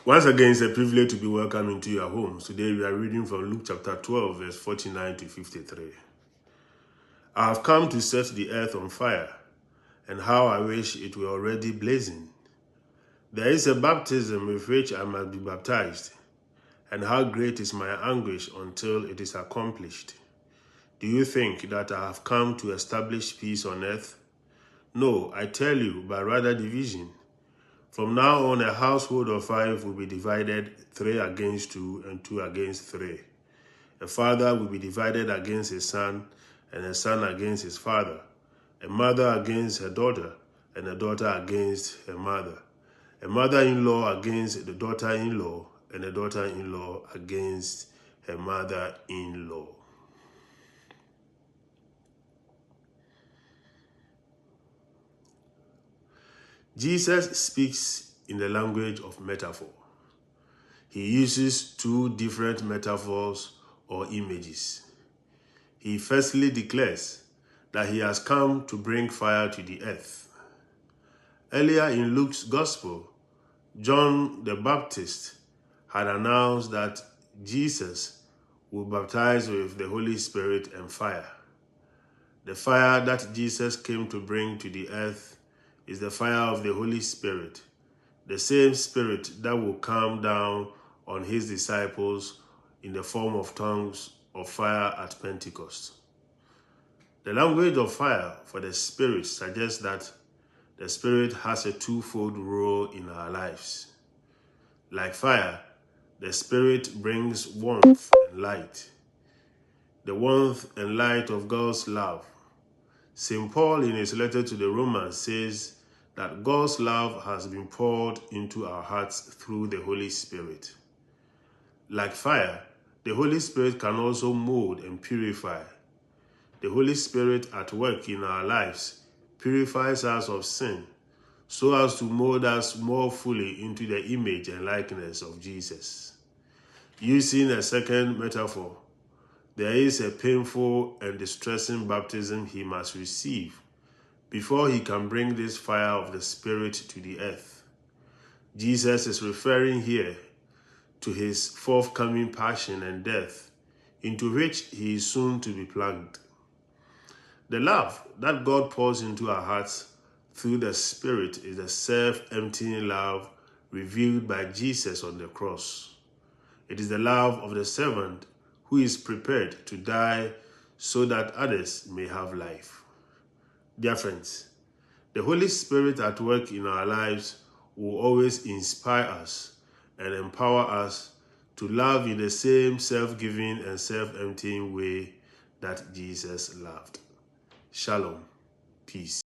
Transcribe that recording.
Once again, it's a privilege to be welcome into your homes. Today we are reading from Luke chapter 12, verse 49 to 53. I have come to set the earth on fire, and how I wish it were already blazing. There is a baptism with which I must be baptized, and how great is my anguish until it is accomplished. Do you think that I have come to establish peace on earth? No, I tell you, but rather division. From now on, a household of 5 will be divided, 3 against 2 and 2 against 3. A father will be divided against his son, and a son against his father. A mother against her daughter, and a daughter against her mother. A mother-in-law against the daughter-in-law, and a daughter-in-law against her mother-in-law. Jesus speaks in the language of metaphor. He uses 2 different metaphors or images. He firstly declares that he has come to bring fire to the earth. Earlier in Luke's Gospel, John the Baptist had announced that Jesus will baptize with the Holy Spirit and fire. The fire that Jesus came to bring to the earth is the fire of the Holy Spirit, the same Spirit that will come down on his disciples in the form of tongues of fire at Pentecost. The language of fire for the Spirit suggests that the Spirit has a twofold role in our lives. Like fire, the Spirit brings warmth and light. The warmth and light of God's love. St. Paul in his letter to the Romans says that God's love has been poured into our hearts through the Holy Spirit. Like fire, the Holy Spirit can also mold and purify. The Holy Spirit at work in our lives purifies us of sin so as to mold us more fully into the image and likeness of Jesus. Using a second metaphor, there is a painful and distressing baptism he must receive before he can bring this fire of the Spirit to the earth. Jesus is referring here to his forthcoming passion and death, into which he is soon to be plunged. The love that God pours into our hearts through the Spirit is the self-emptying love revealed by Jesus on the cross. It is the love of the servant who is prepared to die so that others may have life. Dear friends, the Holy Spirit at work in our lives will always inspire us and empower us to love in the same self-giving and self-emptying way that Jesus loved. Shalom. Peace.